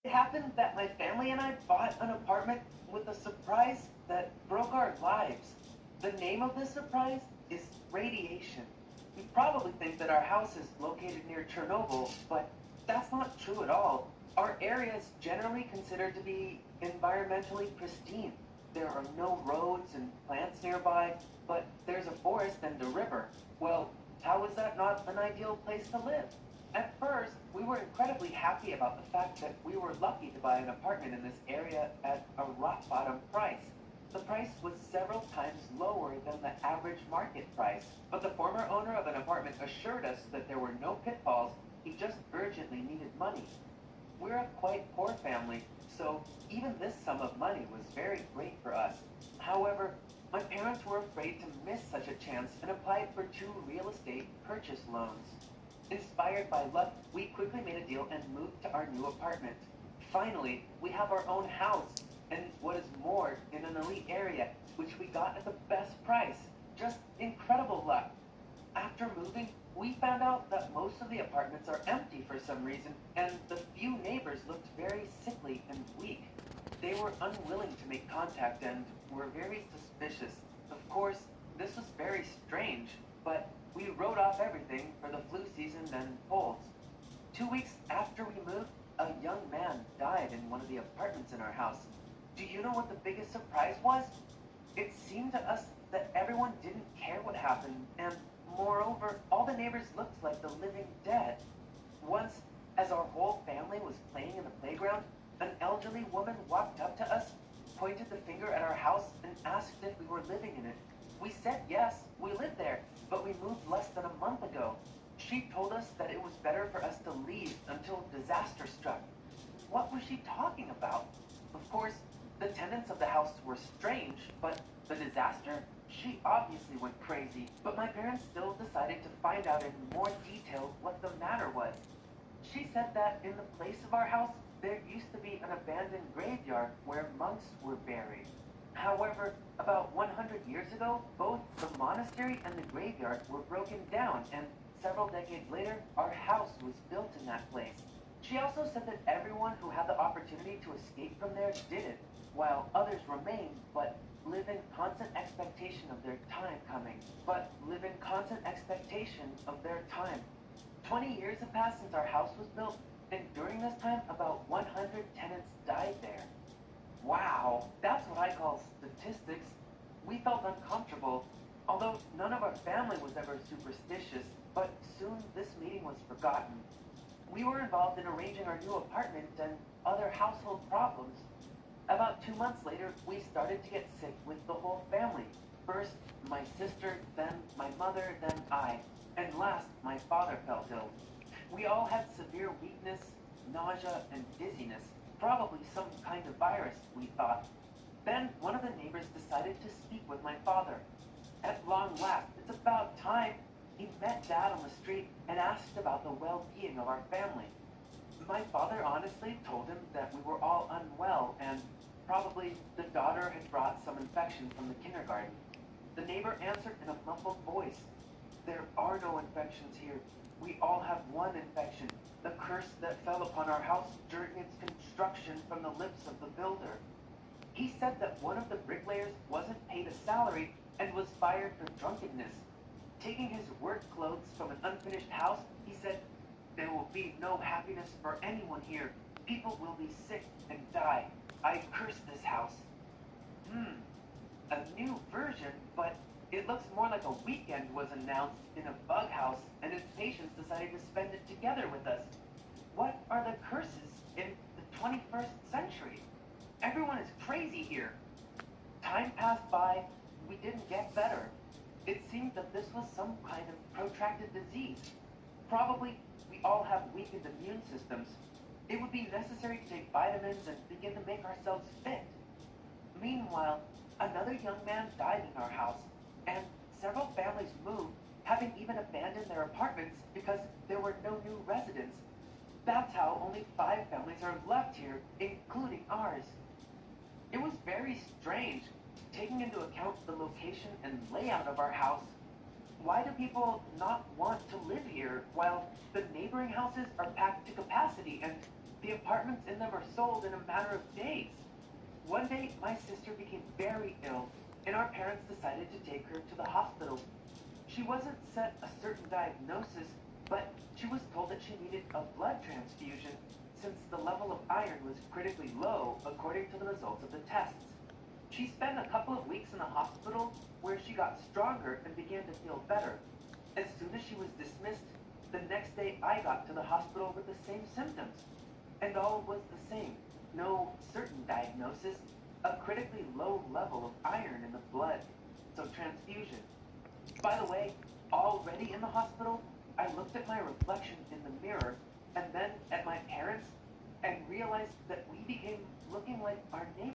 It happened that my family and I bought an apartment with a surprise that broke our lives. The name of this surprise is radiation. You probably think that our house is located near Chernobyl, but that's not true at all. Our area is generally considered to be environmentally pristine. There are no roads and plants nearby, but there's a forest and a river. Well, how is that not an ideal place to live? At first, we were incredibly happy about the fact that we were lucky to buy an apartment in this area at a rock bottom price. The price was several times lower than the average market price, but the former owner of an apartment assured us that there were no pitfalls, he just urgently needed money. We're a quite poor family, so even this sum of money was very great for us. However, my parents were afraid to miss such a chance and applied for two real estate purchase loans. Inspired by luck, we quickly made a deal and moved to our new apartment. Finally, we have our own house, and what is more, in an elite area, which we got at the best price. Just incredible luck. After moving, we found out that most of the apartments are empty for some reason, and the few neighbors looked very sickly and weak. They were unwilling to make contact and were very suspicious. Of course, this was very strange, but we wrote off everything for the flu season and colds. 2 weeks after we moved, a young man died in one of the apartments in our house. Do you know what the biggest surprise was? It seemed to us that everyone didn't care what happened, and moreover, all the neighbors looked like the living dead. Once, as our whole family was playing in the playground, an elderly woman walked up to us, pointed the finger at our house, and asked if we were living in it. We said yes, we lived there, but we moved less than a month ago. She told us that it was better for us to leave until disaster struck. What was she talking about? Of course, the tenants of the house were strange, but the disaster? She obviously went crazy, but my parents still decided to find out in more detail what the matter was. She said that in the place of our house, there used to be an abandoned graveyard where monks were buried. However, about 100 years ago, both the monastery and the graveyard were broken down, and several decades later, our house was built in that place. She also said that everyone who had the opportunity to escape from there did it, while others remained, but live in constant expectation of their time coming. But live in constant expectation of their time. 20 years have passed since our house was built, and during this time, about 100 tenants died there. Wow, that's what I call statistics. We felt uncomfortable, although none of our family was ever superstitious, but soon this meeting was forgotten. We were involved in arranging our new apartment and other household problems. About 2 months later, we started to get sick with the whole family. First, my sister, then my mother, then I, and last, my father fell ill. We all had severe weakness, nausea, and dizziness. Probably some kind of virus, we thought. Then one of the neighbors decided to speak with my father. At long last, it's about time. He met Dad on the street and asked about the well-being of our family. My father honestly told him that we were all unwell and probably the daughter had brought some infection from the kindergarten. The neighbor answered in a muffled voice. There are no infections here. We all have one infection, the curse that fell upon our house during its construction from the lips of the builder. He said that one of the bricklayers wasn't paid a salary and was fired for drunkenness. Taking his work clothes from an unfinished house, he said, there will be no happiness for anyone here. People will be sick and die. I curse this house. A new version, but it looks more like a weekend was announced in a bug house and its patients decided to spend it together with us. What are the curses in the 21st century? Everyone is crazy here. Time passed by, we didn't get better. It seemed that this was some kind of protracted disease. Probably we all have weakened immune systems. It would be necessary to take vitamins and begin to make ourselves fit. Meanwhile, another young man died in our house, and several families moved, having even abandoned their apartments because there were no new residents. That's how only 5 families are left here, including ours. It was very strange, taking into account the location and layout of our house. Why do people not want to live here while the neighboring houses are packed to capacity and The apartments in them are sold in a matter of days. One day, my sister became very ill, and our parents decided to take her to the hospital. She wasn't set a certain diagnosis, but she was told that she needed a blood transfusion since the level of iron was critically low according to the results of the tests. She spent a couple of weeks in the hospital where she got stronger and began to feel better. As soon as she was dismissed, the next day I got to the hospital with the same symptoms. And all was the same. No certain diagnosis, a critically low level of iron in the blood. So transfusion. By the way, already in the hospital, I looked at my reflection in the mirror and then at my parents and realized that we became looking like our neighbors.